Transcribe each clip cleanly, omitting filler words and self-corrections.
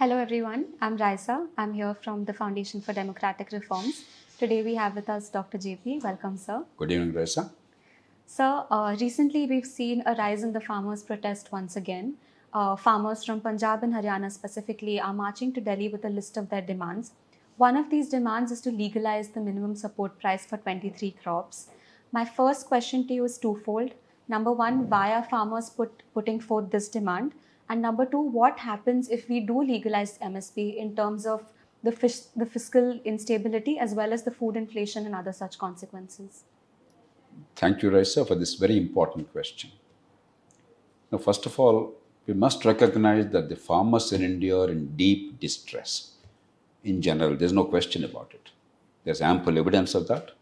Hello everyone, I'm Raisa. I'm here from the Foundation for Democratic Reforms. Today we have with us Dr. JP. Welcome, sir. Good evening, Raisa. Sir, recently we've seen a rise in the farmers' protest once again. Farmers from Punjab and Haryana specifically are marching to Delhi with a list of their demands. One of these demands is to legalize the minimum support price for 23 crops. My first question to you is twofold. Number one, why are farmers putting forth this demand? And number two, what happens if we do legalize MSP in terms of the fiscal instability as well as the food inflation and other such consequences? Thank you, Raisa, for this very important question. Now, first of all, we must recognize that the farmers in India are in deep distress. In general, there's no question about it. There's ample evidence of that.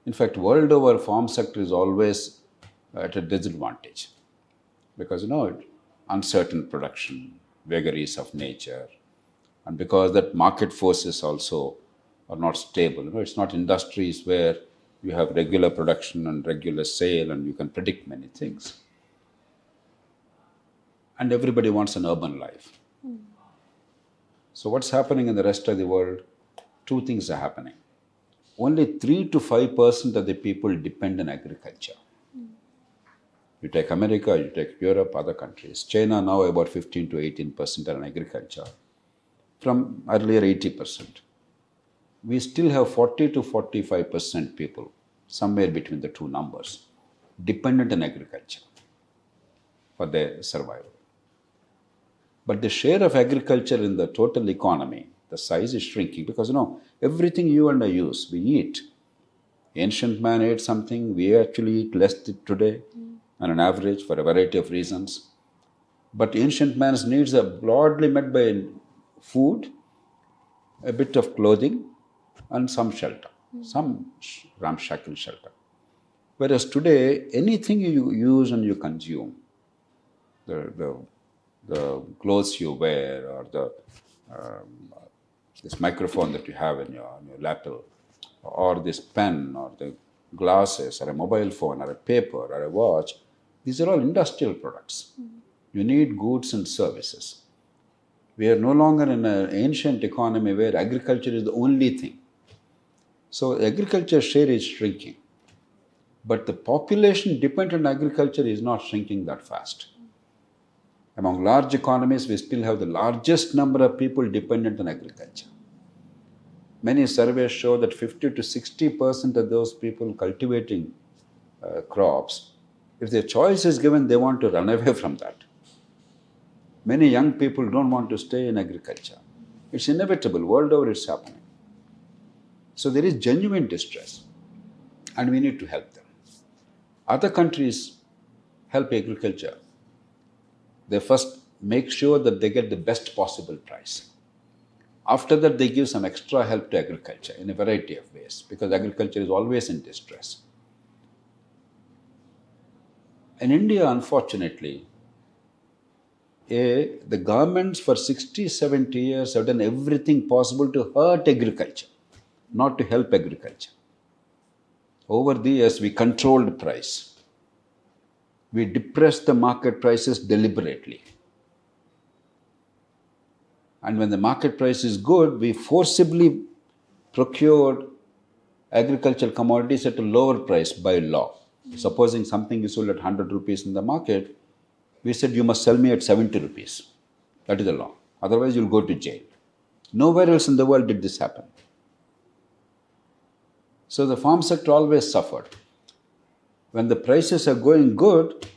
In fact, world over, farm sector is always at a disadvantage because, uncertain production, vagaries of nature, and because that market forces also are not stable. It's not industries where you have regular production and regular sale and you can predict many things. And everybody wants an urban life. So what's happening in the rest of the world? Two things are happening. Only 3 to 5% of the people depend on agriculture. You take America, you take Europe, other countries. China now about 15 to 18% on agriculture, from earlier 80%. We still have 40 to 45% people, somewhere between the two numbers, dependent on agriculture for their survival. But the share of agriculture in the total economy, the size is shrinking because everything you and I use, we eat. Ancient man ate something, we actually eat less today on an average for a variety of reasons. But ancient man's needs are broadly met by food, a bit of clothing, and some shelter, some ramshackle shelter. Whereas today, anything you use and you consume, the clothes you wear or this microphone that you have in your lapel, or this pen or the glasses or a mobile phone or a paper or a watch, these are all industrial products. You need goods and services. We are no longer in an ancient economy where agriculture is the only thing. So agriculture share is shrinking. But the population dependent on agriculture is not shrinking that fast. Among large economies, we still have the largest number of people dependent on agriculture. Many surveys show that 50 to 60% of those people cultivating crops, if their choice is given, they want to run away from that. Many young people don't want to stay in agriculture. It's inevitable. World over, it's happening. So there is genuine distress, and we need to help them. Other countries help agriculture. They first make sure that they get the best possible price. After that, they give some extra help to agriculture in a variety of ways, because agriculture is always in distress. In India, unfortunately, the governments for 60, 70 years have done everything possible to hurt agriculture, not to help agriculture. Over the years, we controlled price. We depressed the market prices deliberately. And when the market price is good, we forcibly procured agricultural commodities at a lower price by law. Supposing something is sold at 100 rupees in the market, we said you must sell me at 70 rupees. That is the law. Otherwise, you'll go to jail. Nowhere else in the world did this happen. So the farm sector always suffered. When the prices are going good,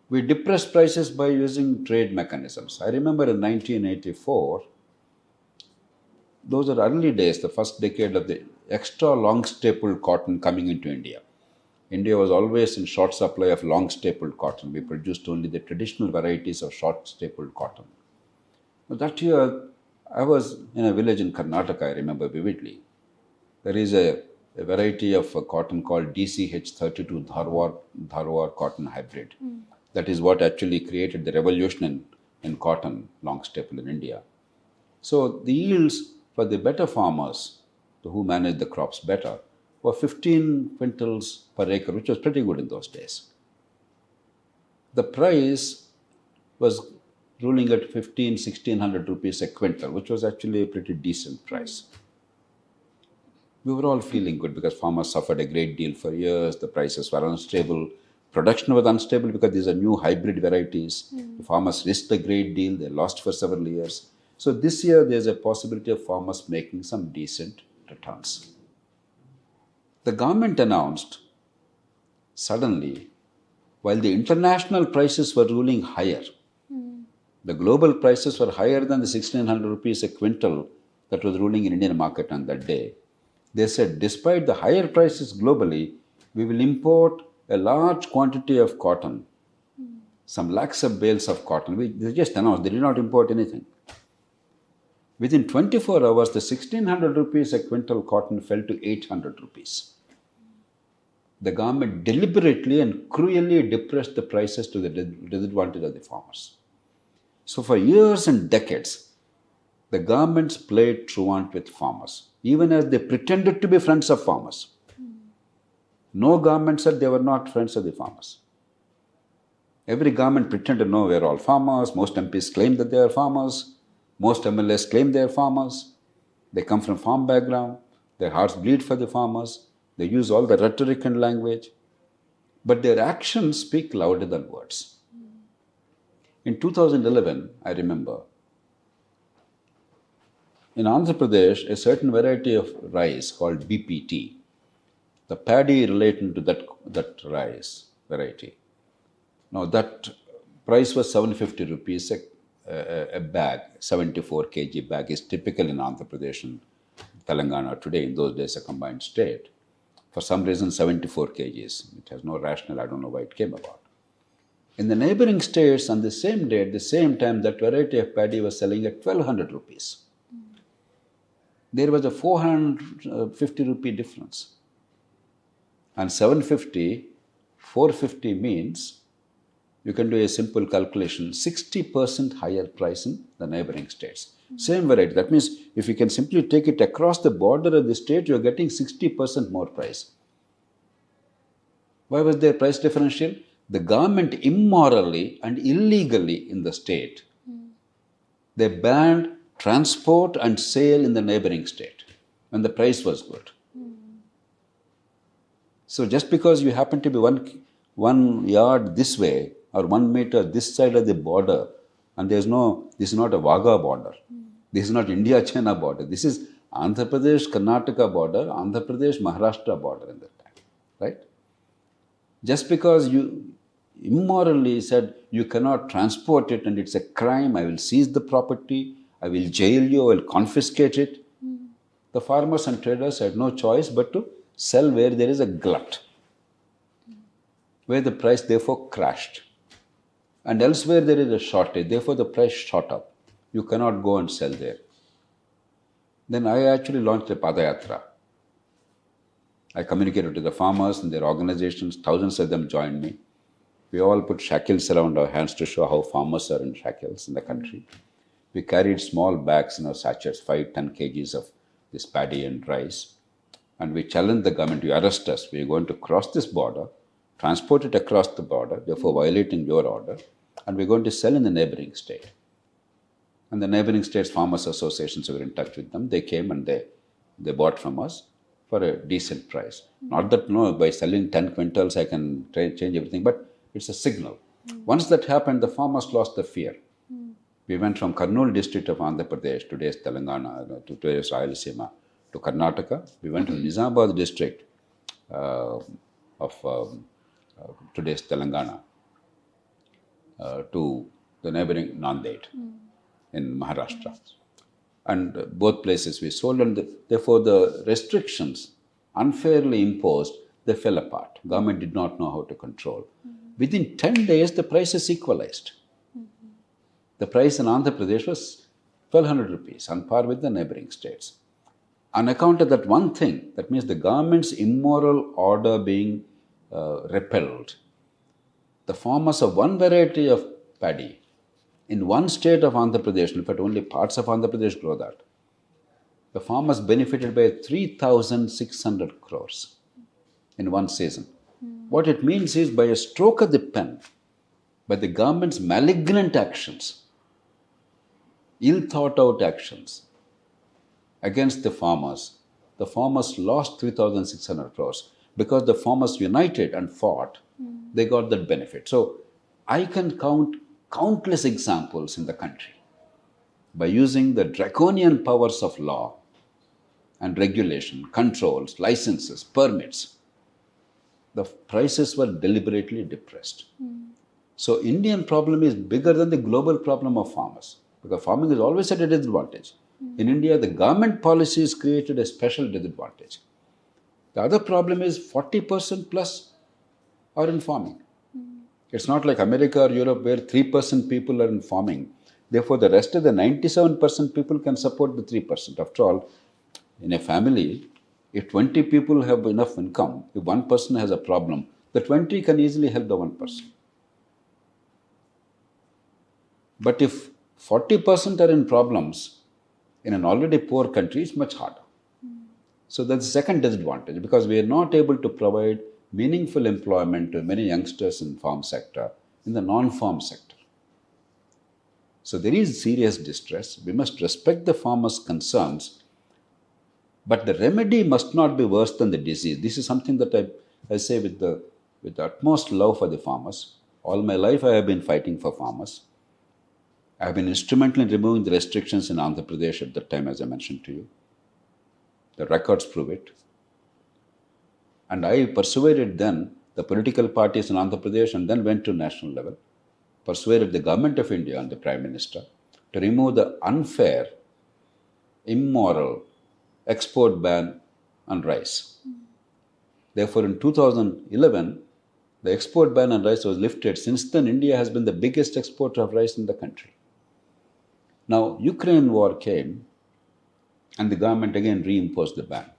we depress prices by using trade mechanisms. I remember in 1984, those are early days, the first decade of the extra long staple cotton coming into India. India was always in short supply of long stapled cotton. We produced only the traditional varieties of short stapled cotton. But that year, I was in a village in Karnataka, I remember vividly. There is a variety of cotton called DCH32 Dharwar cotton hybrid. That is what actually created the revolution in cotton, long staple in India. So the yields for the better farmers, who managed the crops better, were 15 quintals per acre, which was pretty good in those days. The price was ruling at 1600 rupees a quintal, which was actually a pretty decent price. We were all feeling good because farmers suffered a great deal for years. The prices were unstable. Production was unstable because these are new hybrid varieties. The farmers risked a great deal. They lost for several years. So this year, there's a possibility of farmers making some decent returns. The government announced suddenly, while the international prices were ruling higher, the global prices were higher than the 1600 rupees a quintal that was ruling in Indian market on that day. They said, despite the higher prices globally, we will import a large quantity of cotton, some lakhs of bales of cotton. They just announced, they did not import anything. Within 24 hours, the 1600 rupees a quintal cotton fell to 800 rupees. The government deliberately and cruelly depressed the prices to the disadvantage of the farmers. So for years and decades, the governments played truant with farmers, even as they pretended to be friends of farmers. No government said they were not friends of the farmers. Every government pretended, no, we're all farmers. Most MPs claim that they are farmers. Most MLAs claim they are farmers. They come from farm background. Their hearts bleed for the farmers. They use all the rhetoric and language. But their actions speak louder than words. In 2011, I remember, in Andhra Pradesh, a certain variety of rice called BPT, the paddy relating to that rice variety. Now that price was 750 rupees a bag, 74 kg bag is typical in Andhra Pradesh and Telangana today, in those days a combined state. For some reason 74 kgs. It has no rationale, I don't know why it came about. In the neighboring states on the same day, at the same time, that variety of paddy was selling at 1200 rupees. There was a 450 rupee difference. And 750, 450 means, you can do a simple calculation, 60% higher price in the neighboring states. Same variety. That means if you can simply take it across the border of the state, you are getting 60% more price. Why was there price differential? The government immorally and illegally in the state, they banned transport and sale in the neighboring state when the price was good. So just because you happen to be one yard this way or 1 meter this side of the border, and this is not a Wagah border, this is not India-China border, this is Andhra Pradesh, Karnataka border, Andhra Pradesh, Maharashtra border in that time, right? Just because you immorally said you cannot transport it and it's a crime, I will seize the property, I will jail you, I will confiscate it. The farmers and traders had no choice but to sell where there is a glut, where the price therefore crashed. And elsewhere there is a shortage, therefore the price shot up. You cannot go and sell there. Then I actually launched a Padayatra. I communicated to the farmers and their organizations, thousands of them joined me. We all put shackles around our hands to show how farmers are in shackles in the country. We carried small bags, sachets, 5-10 kgs of this paddy and rice. And we challenged the government to arrest us. We are going to cross this border, transport it across the border, therefore violating your order, and we're going to sell in the neighboring state. And the neighboring states' farmers' associations were in touch with them. They came and they bought from us for a decent price. Not that, by selling 10 quintals I can change everything, but it's a signal. Once that happened, the farmers lost the fear. We went from Kurnool district of Andhra Pradesh, today's Telangana, to today's Rayalaseema, to Karnataka. We went to Nizamabad district of today's Telangana to the neighboring Nanded in Maharashtra. And both places we sold, and therefore the restrictions unfairly imposed, they fell apart. Government did not know how to control. Within 10 days, the prices equalized. The price in Andhra Pradesh was 1200 rupees, on par with the neighboring states. On account of that one thing, that means the government's immoral order being repelled, the farmers of one variety of paddy in one state of Andhra Pradesh, in fact only parts of Andhra Pradesh grow that, the farmers benefited by 3,600 crores in one season. What it means is, by a stroke of the pen, by the government's malignant actions, ill thought out actions against the farmers lost 3,600 crores. Because the farmers united and fought, they got that benefit. So I can count countless examples in the country by using the draconian powers of law and regulation, controls, licenses, permits. The prices were deliberately depressed. So Indian problem is bigger than the global problem of farmers, because farming is always at a disadvantage. In India, the government policies created a special disadvantage. The other problem is 40% plus are in farming. It's not like America or Europe where 3% people are in farming. Therefore, the rest of the 97% people can support the 3%. After all, in a family, if 20 people have enough income, if one person has a problem, the 20 can easily help the one person. But if 40% are in problems in an already poor country, it's much harder. So that's the second disadvantage, because we are not able to provide meaningful employment to many youngsters in farm sector, in the non-farm sector. So there is serious distress. We must respect the farmers' concerns, but the remedy must not be worse than the disease. This is something that I say with the utmost love for the farmers. All my life I have been fighting for farmers. I have been instrumental in removing the restrictions in Andhra Pradesh at that time, as I mentioned to you. The records prove it. And I persuaded then the political parties in Andhra Pradesh, and then went to national level, persuaded the government of India and the Prime Minister to remove the unfair, immoral export ban on rice. Therefore, in 2011, the export ban on rice was lifted. Since then, India has been the biggest exporter of rice in the country. Now, Ukraine war came, and the government again reimposed the ban.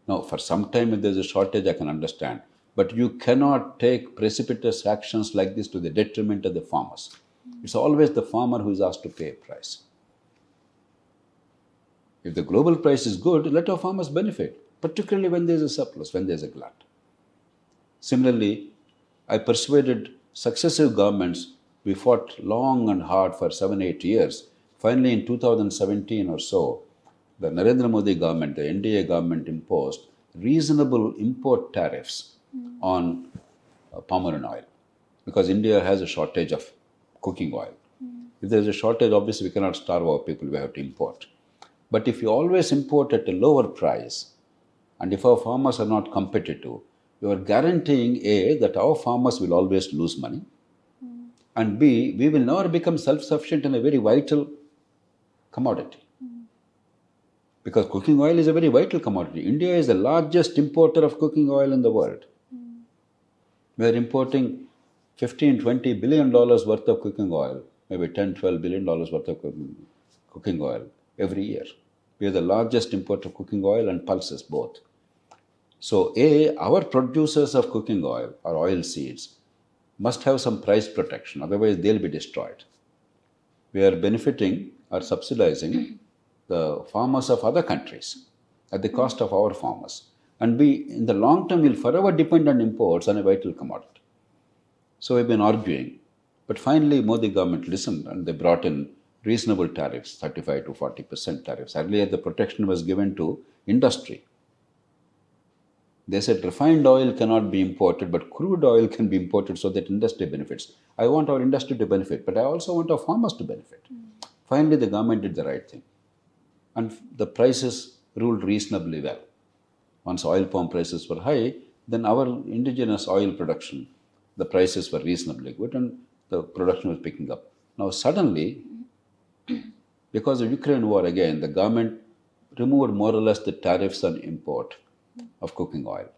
Now, for some time, if there's a shortage, I can understand. But you cannot take precipitous actions like this to the detriment of the farmers. It's always the farmer who is asked to pay a price. If the global price is good, let our farmers benefit, particularly when there's a surplus, when there's a glut. Similarly, I persuaded successive governments. We fought long and hard for 7-8 years. Finally, in 2017 or so, the Narendra Modi government, the NDA government, imposed reasonable import tariffs on palm oil, because India has a shortage of cooking oil. If there is a shortage, obviously we cannot starve our people, we have to import. But if you always import at a lower price, and if our farmers are not competitive, you are guaranteeing A, that our farmers will always lose money, and B, we will never become self-sufficient in a very vital commodity. Because cooking oil is a very vital commodity. India is the largest importer of cooking oil in the world. We are importing $15-20 billion worth of cooking oil, maybe $10-12 billion worth of cooking oil every year. We are the largest importer of cooking oil and pulses both. So A, our producers of cooking oil or oil seeds must have some price protection, otherwise they'll be destroyed. We are benefiting or subsidizing the farmers of other countries at the cost of our farmers. And we, in the long term, will forever depend on imports on a vital commodity. So we've been arguing. But finally, Modi government listened, and they brought in reasonable tariffs, 35 to 40% tariffs. Earlier, the protection was given to industry. They said refined oil cannot be imported, but crude oil can be imported so that industry benefits. I want our industry to benefit, but I also want our farmers to benefit. Finally, the government did the right thing. And the prices ruled reasonably well. Once oil palm prices were high, then our indigenous oil production, the prices were reasonably good and the production was picking up. Now suddenly, because of Ukraine war again, the government removed more or less the tariffs on import of cooking oil.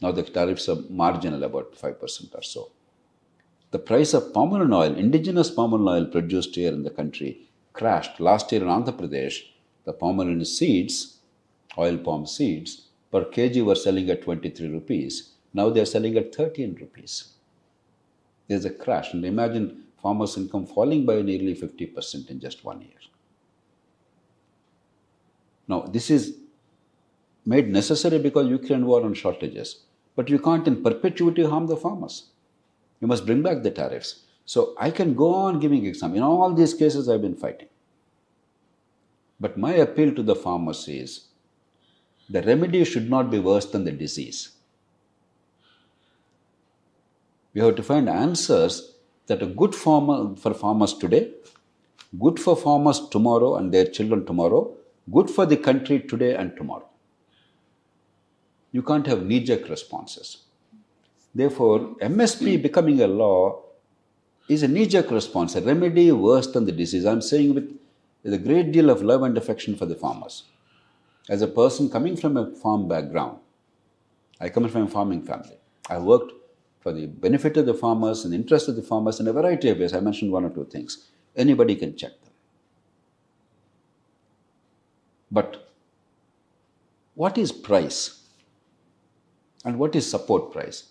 Now the tariffs are marginal, about 5% or so. The price of palm oil, indigenous palm oil produced here in the country, crashed. Last year in Andhra Pradesh, the palm oil seeds, oil palm seeds, per kg were selling at 23 rupees. Now they are selling at 13 rupees. There's a crash. And imagine farmers' income falling by nearly 50% in just 1 year. Now, this is made necessary because Ukraine war and shortages. But you can't in perpetuity harm the farmers. You must bring back the tariffs. So I can go on giving examples. In all these cases, I've been fighting. But my appeal to the farmers is the remedy should not be worse than the disease. We have to find answers that are good for farmers today, good for farmers tomorrow and their children tomorrow, good for the country today and tomorrow. You can't have knee-jerk responses. Therefore, MSP becoming a law is a knee-jerk response, a remedy worse than the disease. I'm saying with a great deal of love and affection for the farmers. As a person coming from a farm background, I come from a farming family. I worked for the benefit of the farmers and the interest of the farmers in a variety of ways. I mentioned one or two things. Anybody can check them. But what is price? And what is support price?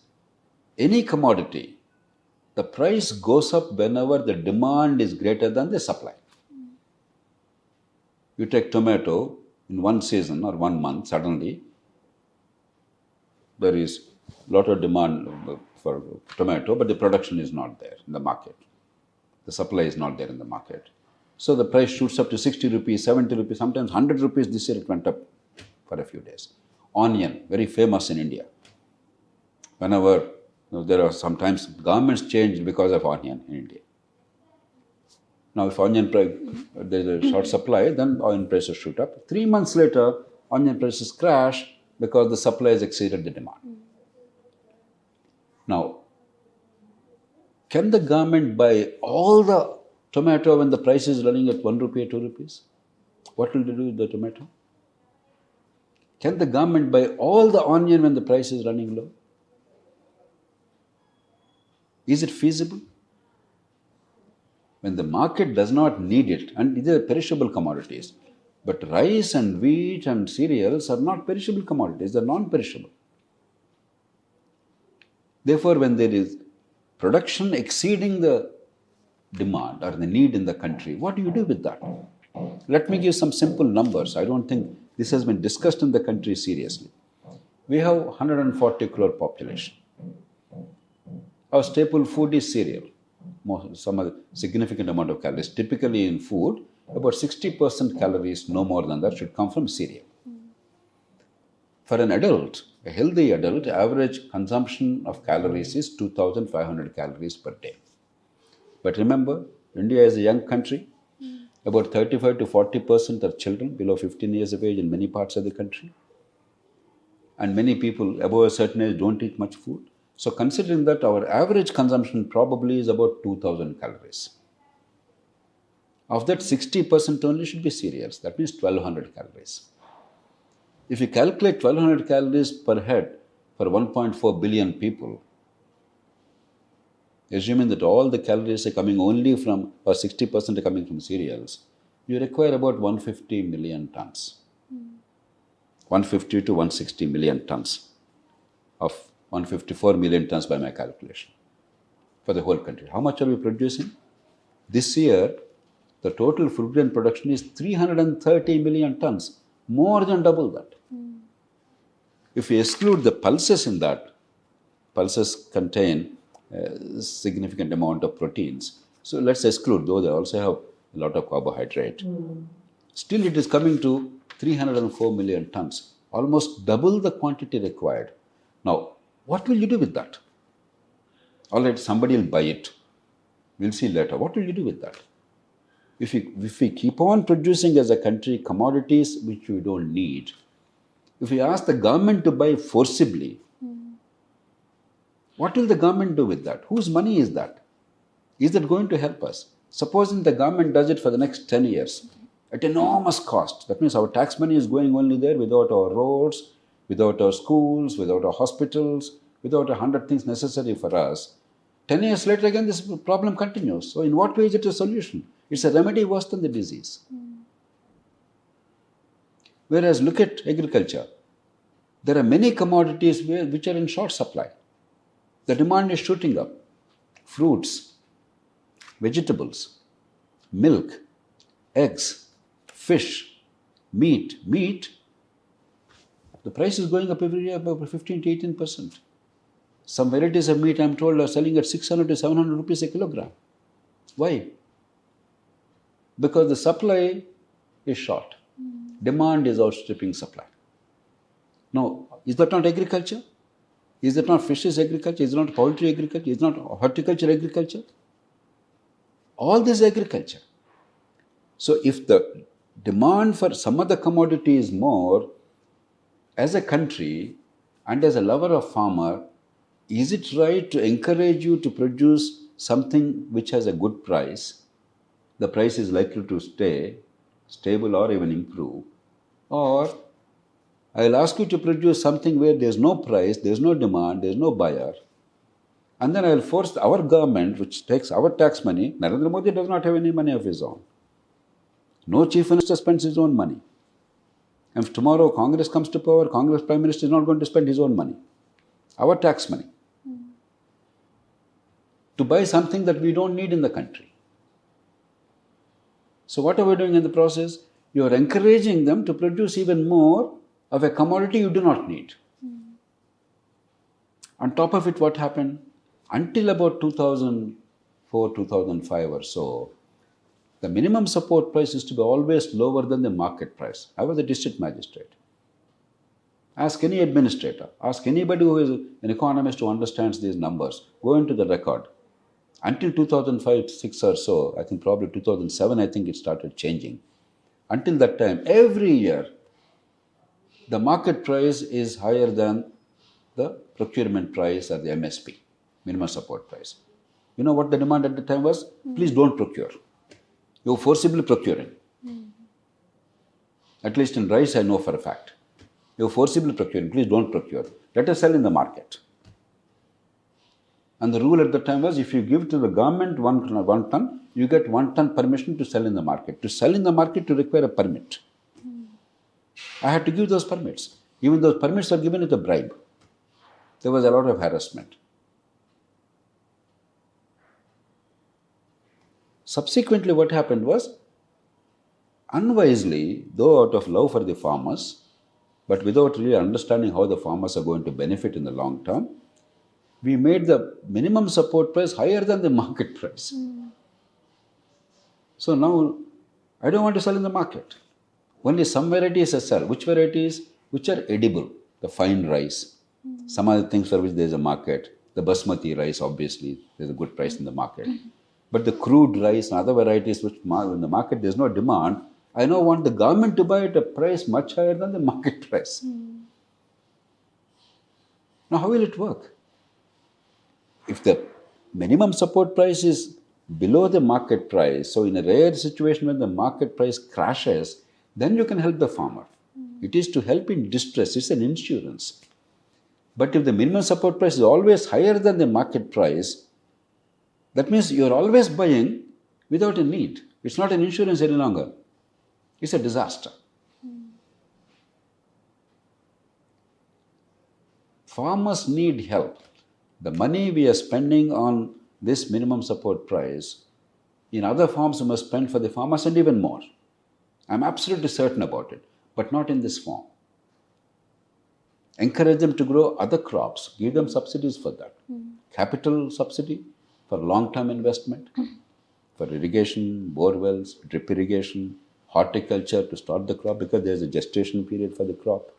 Any commodity, the price goes up whenever the demand is greater than the supply. You take tomato in one season or 1 month, suddenly there is a lot of demand for tomato, but the production is not there in the market. The supply is not there in the market. So the price shoots up to 60 rupees, 70 rupees, sometimes 100 rupees. This year it went up for a few days. Onion, very famous in India. Whenever there are sometimes governments change because of onion in India. Now, if onion price, there is a short supply, then onion prices shoot up. 3 months later, onion prices crash because the supply has exceeded the demand. Now, can the government buy all the tomato when the price is running at 1 rupee or 2 rupees? What will they do with the tomato? Can the government buy all the onion when the price is running low? Is it feasible? When the market does not need it, and these are perishable commodities, but rice and wheat and cereals are not perishable commodities, they are non-perishable. Therefore, when there is production exceeding the demand or the need in the country, what do you do with that? Let me give some simple numbers. I don't think this has been discussed in the country seriously. We have 140 crore population. Our staple food is cereal. Some other significant amount of calories. Typically in food, about 60% calories, no more than that, should come from cereal. For an adult, a healthy adult, average consumption of calories is 2,500 calories per day. But remember, India is a young country. About 35 to 40% are children below 15 years of age in many parts of the country. And many people above a certain age don't eat much food. So considering that, our average consumption probably is about 2,000 calories. Of that, 60% only should be cereals. That means 1,200 calories. If you calculate 1,200 calories per head for 1.4 billion people, assuming that all the calories are coming only from, or 60% are coming from cereals, you require about 150 million tons. 150 to 160 million tons of 154 million tons by my calculation for the whole country. How much are we producing? This year, the total food grain production is 330 million tons, more than double that. If we exclude the pulses in that, pulses contain a significant amount of proteins. So let's exclude, though they also have a lot of carbohydrate. Still, it is coming to 304 million tons, almost double the quantity required. Now, what will you do with that? All right, somebody will buy it. We'll see later. What will you do with that? If we keep on producing as a country commodities which we don't need, if we ask the government to buy forcibly, what will the government do with that? Whose money is that? Is that going to help us? Supposing the government does it for the next 10 years at enormous cost. That means our tax money is going only there without our roads, without our schools, without our hospitals, without 100 things necessary for us. 10 years later, again, this problem continues. So in what way is it a solution? It's a remedy worse than the disease. Whereas look at agriculture. There are many commodities which are in short supply. The demand is shooting up. Fruits, vegetables, milk, eggs, fish, meat. Meat, the price is going up every year by 15 to 18%. Some varieties of meat, I'm told, are selling at 600 to 700 rupees a kilogram. Why? Because the supply is short. Demand is outstripping supply. Now, is that not agriculture? Is that not fishes agriculture? Is it not poultry agriculture? Is it not horticulture agriculture? All this agriculture. So if the demand for some other commodity is more, as a country and as a lover of farmer, is it right to encourage you to produce something which has a good price? The price is likely to stay stable or even improve. Or I'll ask you to produce something where there's no price, there's no demand, there's no buyer. And then I'll force our government, which takes our tax money. Narendra Modi does not have any money of his own. No chief minister spends his own money. And if tomorrow Congress comes to power, Congress Prime Minister is not going to spend his own money. Our tax money. To buy something that we don't need in the country. So what are we doing in the process? You are encouraging them to produce even more of a commodity you do not need. On top of it, what happened? Until about 2004, 2005 or so, the minimum support price used to be always lower than the market price. I was a district magistrate. Ask any administrator, ask anybody who is an economist who understands these numbers, go into the record. Until 2005, 6 or so, I think probably 2007, I think it started changing. Until that time, every year, the market price is higher than the procurement price or the MSP, minimum support price. You know what the demand at the time was? Please don't procure. You're forcibly procuring. At least in rice, I know for a fact. You're forcibly procuring. Please don't procure. Let us sell in the market. And the rule at the time was, if you give to the government one ton, you get 1 ton permission to sell in the market. To sell in the market, you require a permit. I had to give those permits. Even those permits are given with a bribe. There was a lot of harassment. Subsequently, what happened was, unwisely, though out of love for the farmers, but without really understanding how the farmers are going to benefit in the long term, we made the minimum support price higher than the market price. So now, I don't want to sell in the market. Only some varieties I sell. Which varieties? Which are edible. The fine rice. Some other things for which there is a market. The basmati rice, obviously, there's a good price in the market. But the crude rice and other varieties which in the market there's no demand, I now want the government to buy at a price much higher than the market price. Now, how will it work? If the minimum support price is below the market price, so in a rare situation when the market price crashes, then you can help the farmer. It is to help in distress. It's an insurance. But if the minimum support price is always higher than the market price, that means you're always buying without a need. It's not an insurance any longer. It's a disaster. Farmers need help. The money we are spending on this minimum support price, in other forms we must spend for the farmers and even more. I'm absolutely certain about it, but not in this form. Encourage them to grow other crops, give them subsidies for that. Capital subsidy for long-term investment, for irrigation, bore wells, drip irrigation, horticulture to start the crop because there's a gestation period for the crop.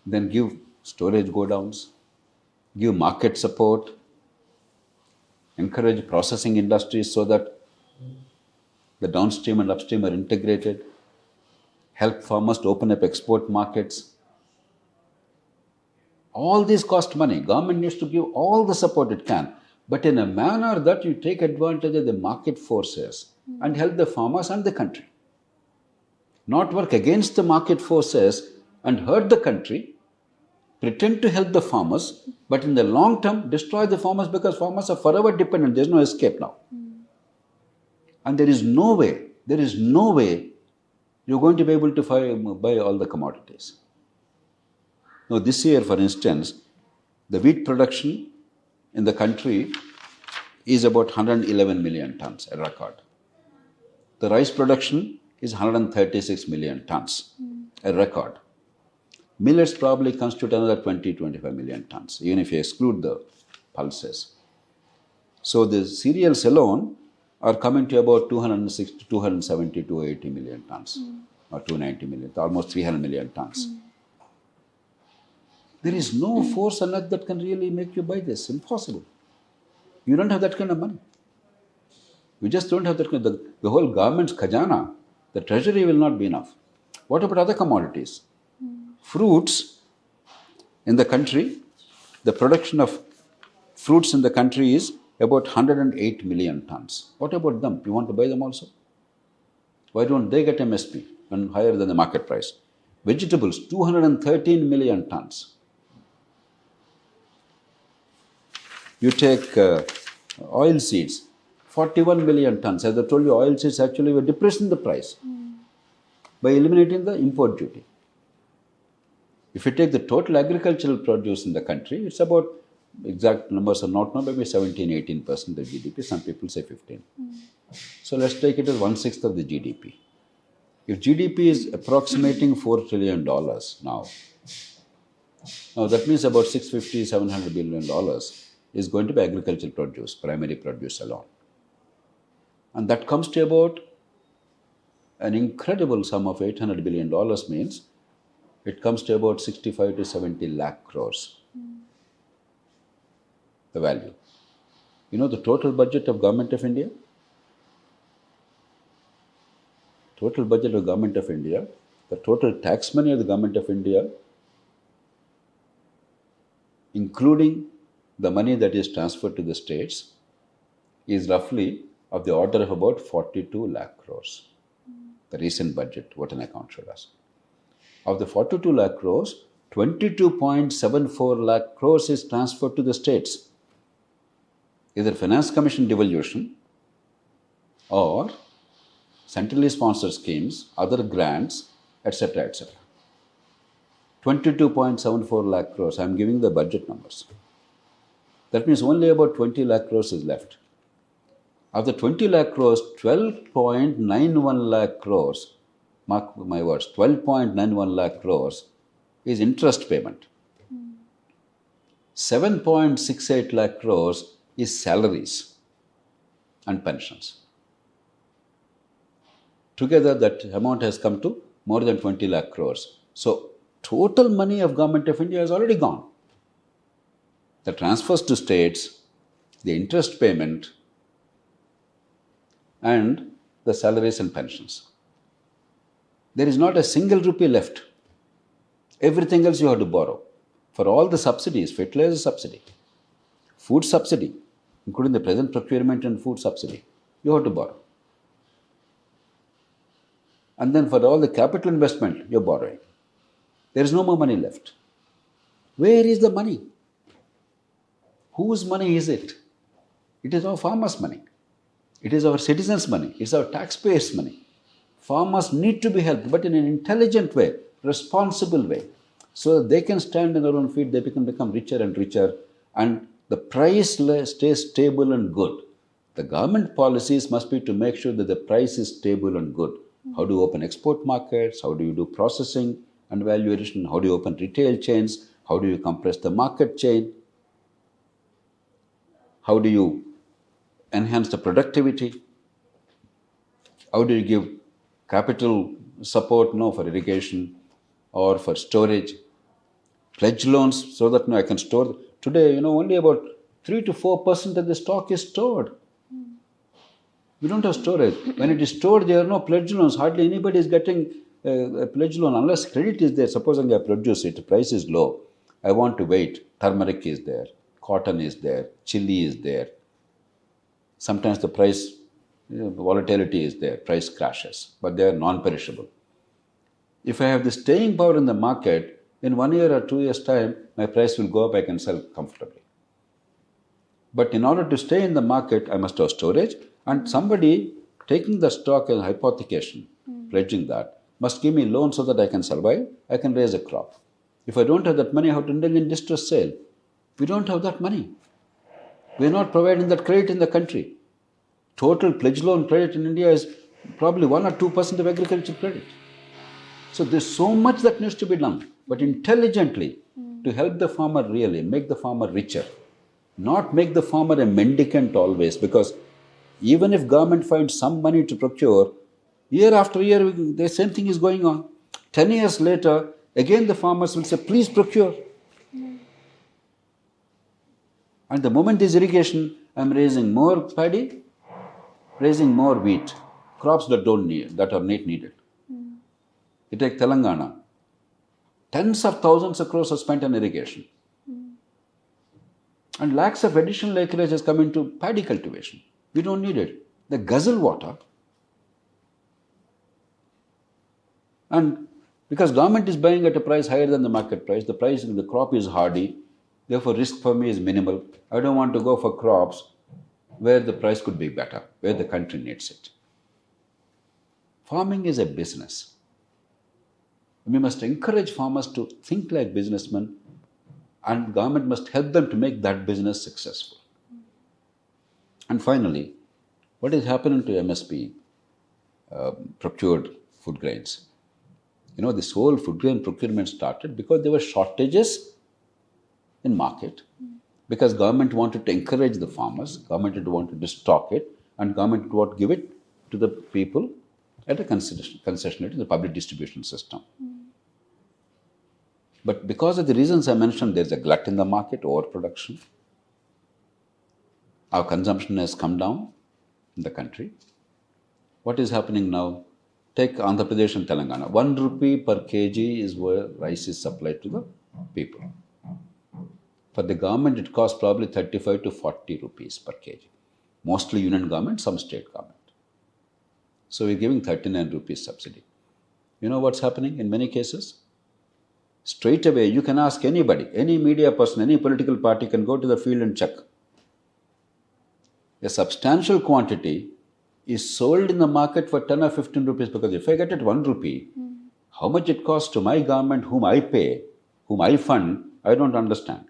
Then give storage go-downs, give market support, encourage processing industries so that the downstream and upstream are integrated, help farmers to open up export markets. All these cost money. Government needs to give all the support it can, but in a manner that you take advantage of the market forces and help the farmers and the country. Not work against the market forces and hurt the country, pretend to help the farmers, but in the long term destroy the farmers because farmers are forever dependent. There's no escape now. And there is no way you're going to be able to buy all the commodities. Now this year, for instance, the wheat production in the country is about 111 million tons, a record. The rice production is 136 million tons, a record. Millets probably constitute another 20-25 million tons, even if you exclude the pulses. So the cereals alone are coming to about 260, 270, 280 million tons, or 290 million, almost 300 million tons. There is no force on earth that can really make you buy this. Impossible. You don't have that kind of money. We just don't have that kind of, the whole government's khajana, the treasury will not be enough. What about other commodities? Fruits in the country, the production of fruits in the country is about 108 million tons. What about them? You want to buy them also? Why don't they get MSP and higher than the market price? Vegetables, 213 million tons. You take oil seeds, 41 million tons. As I told you, oil seeds actually were depressing the price by eliminating the import duty. If you take the total agricultural produce in the country, it's about, exact numbers are not known, maybe 17-18% of GDP. Some people say 15. So let's take it as 1/6 of the GDP. If GDP is approximating $4 trillion now that means about $650-700 billion is going to be agricultural produce, primary produce alone. And that comes to about an incredible sum of $800 billion means it comes to about 65 to 70 lakh crores. The value. You know the total budget of Government of India? Total budget of Government of India, the total tax money of the Government of India, including the money that is transferred to the states, is roughly of the order of about 42 lakh crores. The recent budget, what an account showed us. Of the 42 lakh crores, 22.74 lakh crores is transferred to the states. Either Finance Commission devolution or centrally sponsored schemes, other grants, etc., etc. 22.74 lakh crores. I am giving the budget numbers. That means only about 20 lakh crores is left. Of the 20 lakh crores, 12.91 lakh crores, mark my words, 12.91 lakh crores is interest payment. 7.68 lakh crores is salaries and pensions. Together that amount has come to more than 20 lakh crores. So total money of Government of India has already gone. The transfers to states, the interest payment, and the salaries and pensions. There is not a single rupee left. Everything else you have to borrow. For all the subsidies, fertilizer subsidy, food subsidy, including the present procurement and food subsidy, you have to borrow. And then for all the capital investment, you're borrowing. There is no more money left. Where is the money? Whose money is it? It is our farmers' money. It is our citizens' money. It's our taxpayers' money. Farmers need to be helped, but in an intelligent way, responsible way, so that they can stand on their own feet, they can become richer and richer, and the price stays stable and good. The government policies must be to make sure that the price is stable and good. How do you open export markets? How do you do processing and value addition? How do you open retail chains? How do you compress the market chain? How do you enhance the productivity? How do you give capital support for irrigation or for storage? Pledge loans so that I can store. Today, only about 3 to 4% of the stock is stored. We don't have storage. When it is stored, there are no pledge loans. Hardly anybody is getting a pledge loan unless credit is there. Supposing I produce it, the price is low. I want to wait. Turmeric is there. Cotton is there. Chili is there. Sometimes the price, volatility is there. Price crashes. But they are non-perishable. If I have the staying power in the market, in 1 year or 2 years' time, my price will go up. I can sell comfortably. But in order to stay in the market, I must have storage. And somebody taking the stock as hypothecation, pledging that, must give me loan so that I can survive, I can raise a crop. If I don't have that money, I have to indulge in distress sale. We don't have that money. We are not providing that credit in the country. Total pledge loan credit in India is probably 1 or 2% of agricultural credit. So there's so much that needs to be done, but intelligently to help the farmer really, make the farmer richer. Not make the farmer a mendicant always, because Even if government finds some money to procure, year after year, the same thing is going on. 10 years later, again the farmers will say, please procure. And the moment there's irrigation, I'm raising more paddy, raising more wheat, crops that don't need, that are not needed. You take Telangana, tens of thousands of crores are spent on irrigation. And lakhs of additional acreage has come into paddy cultivation. We don't need it. The guzzle water. And because government is buying at a price higher than the market price, the price of the crop is hardy, therefore risk for me is minimal. I don't want to go for crops where the price could be better, where the country needs it. Farming is a business. We must encourage farmers to think like businessmen, and government must help them to make that business successful. And finally, what is happening to MSP, procured food grains? This whole food grain procurement started because there were shortages in market, because government wanted to encourage the farmers, government wanted to stock it, and government would give it to the people at a concessionary, the public distribution system. But because of the reasons I mentioned, there's a glut in the market, overproduction. Our consumption has come down in the country. What is happening now? Take Andhra Pradesh and Telangana. 1 rupee per kg is where rice is supplied to the people. For the government, it costs probably 35 to 40 rupees per kg. Mostly union government, some state government. So we're giving 39 rupees subsidy. You know what's happening in many cases? Straight away, you can ask anybody, any media person, any political party can go to the field and check. A substantial quantity is sold in the market for 10 or 15 rupees, because if I get it 1 rupee, how much it costs to my government, whom I pay, whom I fund, I don't understand.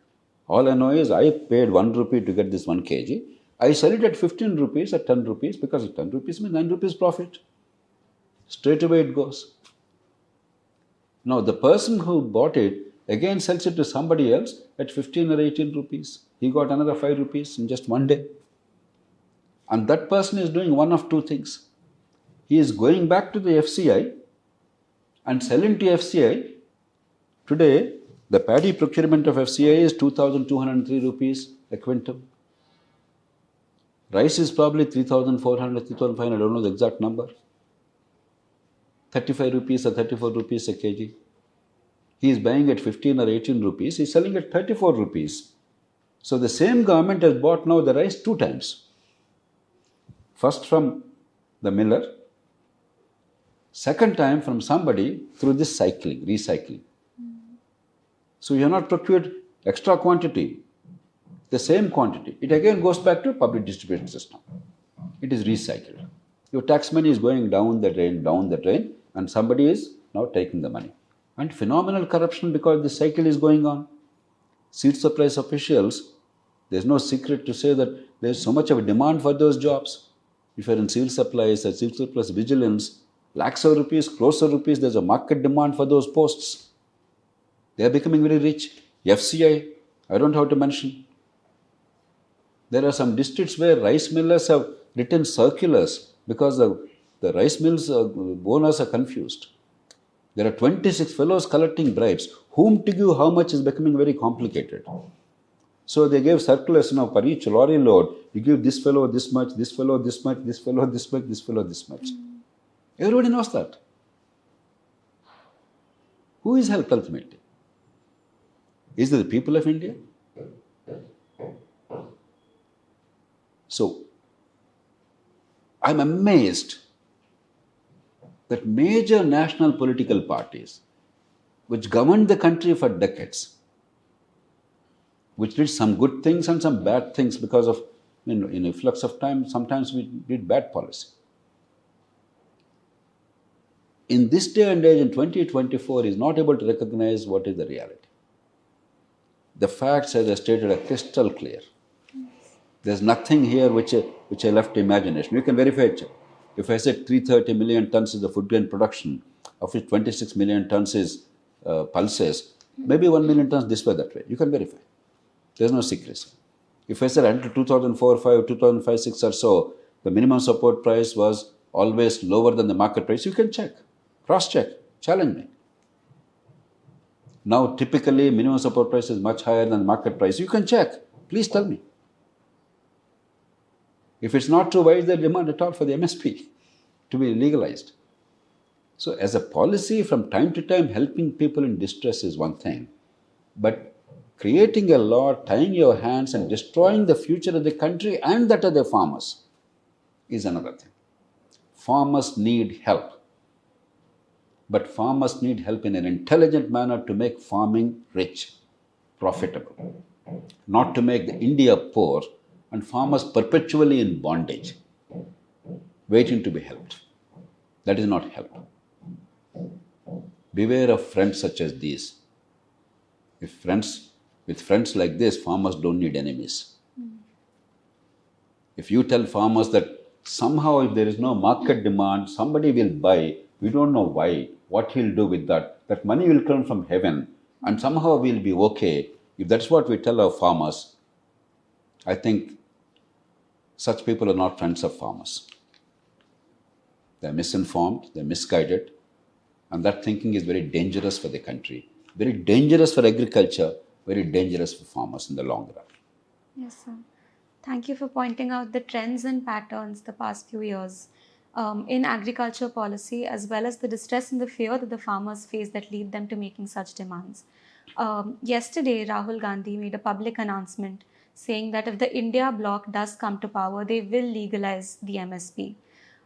All I know is I paid 1 rupee to get this 1 kg. I sell it at 15 rupees, at 10 rupees, because 10 rupees means 9 rupees profit. Straight away it goes. Now, the person who bought it again sells it to somebody else at 15 or 18 rupees. He got another 5 rupees in just one day. And that person is doing one of two things. He is going back to the FCI and selling to FCI. Today, the paddy procurement of FCI is 2,203 rupees a quintal. Rice is probably 3,400, 3,500, I don't know the exact number. 35 rupees or 34 rupees a kg. He is buying at 15 or 18 rupees. He is selling at 34 rupees. So the same government has bought now the rice 2 times. First from the miller. Second time from somebody through this cycling, recycling. So you have not procured extra quantity, the same quantity. It again goes back to public distribution system. It is recycled. Your tax money is going down the drain, and somebody is now taking the money. And phenomenal corruption, because the cycle is going on. Seed supplies officials, there's no secret to say that there's so much of a demand for those jobs. If you're in civil supplies or civil supplies vigilance, lakhs of rupees, crores of rupees, there's a market demand for those posts. They are becoming very rich. FCI, I don't have to mention. There are some districts where rice millers have written circulars because the rice mills owners are confused. There are 26 fellows collecting bribes. Whom to give how much is becoming very complicated. So they gave circulars, for each lorry load, you give this fellow this much, this fellow this much, this fellow this much, this fellow this much. Everybody knows that. Who is helped ultimately? Is it the people of India? So, I'm amazed that major national political parties, which governed the country for decades, which did some good things and some bad things because of, in a flux of time, sometimes we did bad policy. In this day and age, in 2024, is not able to recognize what is the reality. The facts, as I stated, are crystal clear. There's nothing here which I left to imagination. You can verify it. If I said 330 million tons is the food grain production, of which 26 million tons is pulses, maybe 1 million tons this way, that way. You can verify. There's no secrecy. If I said until 2004, 5, 2005, 6 or so, the minimum support price was always lower than the market price, you can check, cross-check, challenge me. Now, typically, minimum support price is much higher than the market price. You can check. Please tell me. If it's not true, why is there demand at all for the MSP to be legalized? So, as a policy, from time to time, helping people in distress is one thing. But creating a law, tying your hands and destroying the future of the country and that of the farmers is another thing. Farmers need help. But farmers need help in an intelligent manner to make farming rich, profitable, not to make the India poor and farmers perpetually in bondage, waiting to be helped. That is not help. Beware of friends such as these. With friends like this, farmers don't need enemies. If you tell farmers that somehow if there is no market demand, somebody will buy, we don't know why, what he'll do with that, that money will come from heaven and somehow we'll be okay. If that's what we tell our farmers, I think such people are not friends of farmers. They're misinformed, they're misguided, and that thinking is very dangerous for the country, very dangerous for agriculture, very dangerous for farmers in the long run. Yes, sir. Thank you for pointing out the trends and patterns the past few years in agriculture policy, as well as the distress and the fear that the farmers face that lead them to making such demands. Yesterday, Rahul Gandhi made a public announcement saying that if the India bloc does come to power, they will legalize the MSP.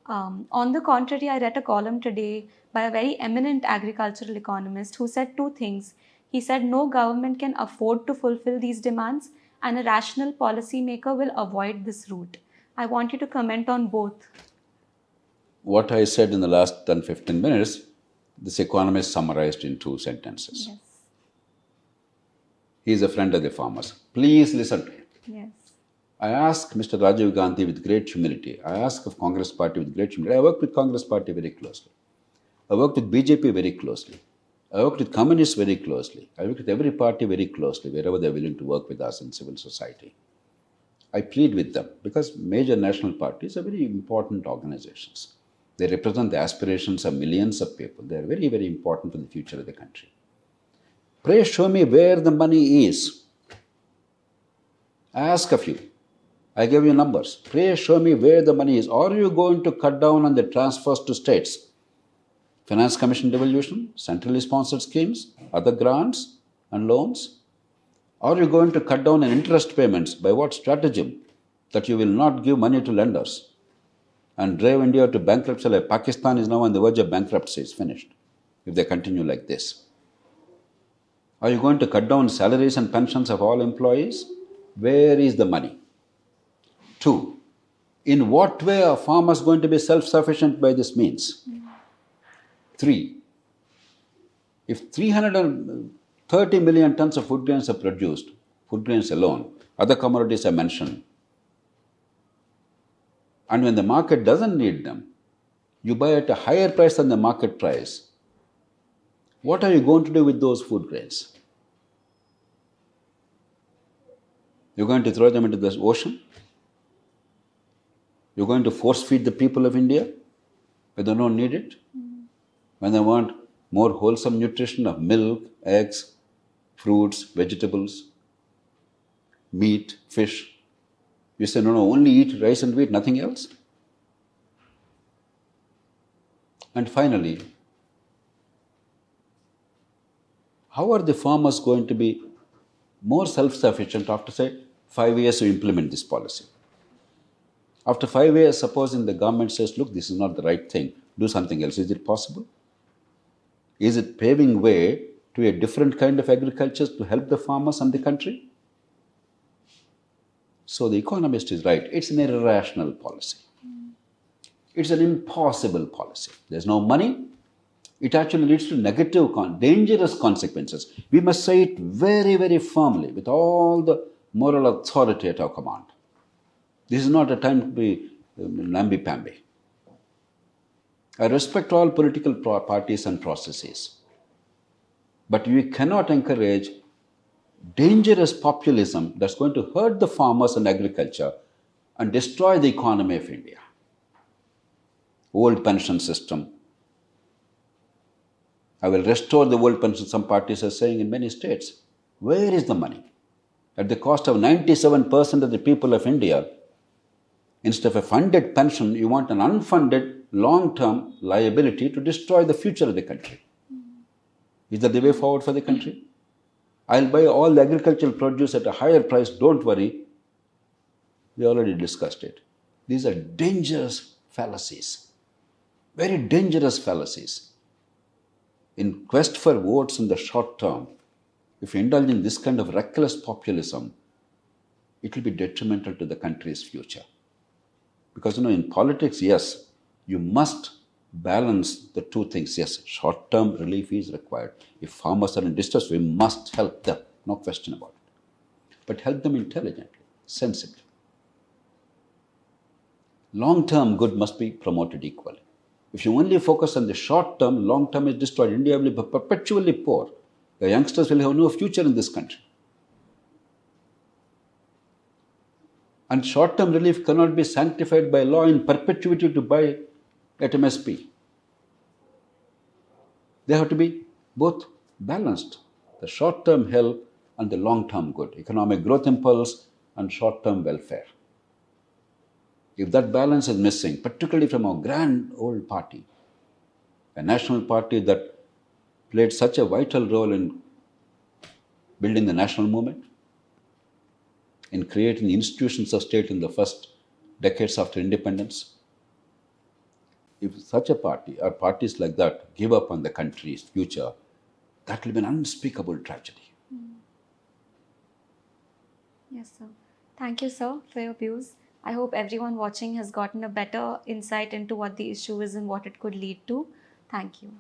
On the contrary, I read a column today by a very eminent agricultural economist who said two things. He said no government can afford to fulfill these demands and a rational policymaker will avoid this route. I want you to comment on both. What I said in the last 10-15 minutes, this economist summarized in 2 sentences. Yes. He is a friend of the farmers. Please listen to him. Yes. I ask Mr. Rajiv Gandhi with great humility. I ask of Congress Party with great humility. I work with Congress Party very closely. I work with BJP very closely. I work with communists very closely. I work with every party very closely, wherever they're willing to work with us in civil society. I plead with them because major national parties are very important organizations. They represent the aspirations of millions of people. They are very, very important for the future of the country. Pray show me where the money is. I ask of you. I give you numbers. Pray show me where the money is. Are you going to cut down on the transfers to states? Finance Commission devolution, centrally sponsored schemes, other grants and loans? Are you going to cut down on interest payments? By what stratagem? That you will not give money to lenders and drive India to bankruptcy like Pakistan is now on the verge of bankruptcy. It's finished if they continue like this. Are you going to cut down salaries and pensions of all employees? Where is the money? 2. In what way are farmers going to be self-sufficient by this means? 3. If 330 million tons of food grains are produced, food grains alone, other commodities are mentioned, and when the market doesn't need them, you buy at a higher price than the market price, what are you going to do with those food grains? You're going to throw them into the ocean? You're going to force feed the people of India when they don't need it? When they want more wholesome nutrition of milk, eggs, fruits, vegetables, meat, fish. You say, no, only eat rice and wheat, nothing else. And finally, how are the farmers going to be more self-sufficient after, say, 5 years to implement this policy? After 5 years, supposing the government says, look, this is not the right thing, do something else. Is it possible? Is it paving way to a different kind of agriculture to help the farmers and the country? So the economist is right. It's an irrational policy. It's an impossible policy. There's no money. It actually leads to negative, dangerous consequences. We must say it very, very firmly with all the moral authority at our command. This is not a time to be namby-pamby. I respect all political parties and processes. But we cannot encourage dangerous populism that's going to hurt the farmers and agriculture and destroy the economy of India. Old pension system. I will restore the old pension, some parties are saying in many states. Where is the money? At the cost of 97% of the people of India, instead of a funded pension, you want an unfunded long-term liability to destroy the future of the country. Is that the way forward for the country? I'll buy all the agricultural produce at a higher price, don't worry. We already discussed it. These are dangerous fallacies, very dangerous fallacies. In quest for votes in the short term, if you indulge in this kind of reckless populism, it will be detrimental to the country's future. Because in politics, yes, you must balance the two things. Yes, short-term relief is required. If farmers are in distress, we must help them, no question about it. But help them intelligently, sensibly. Long-term good must be promoted equally. If you only focus on the short term, long term is destroyed. India will be perpetually poor. The youngsters will have no future in this country. And short-term relief cannot be sanctified by law in perpetuity to buy at MSP. They have to be both balanced. The short-term help and the long-term good. Economic growth impulse and short-term welfare. If that balance is missing, particularly from a grand old party, a national party that played such a vital role in building the national movement, in creating the institutions of state in the first decades after independence. If such a party or parties like that give up on the country's future, that will be an unspeakable tragedy. Yes, sir. Thank you, sir, for your views. I hope everyone watching has gotten a better insight into what the issue is and what it could lead to. Thank you.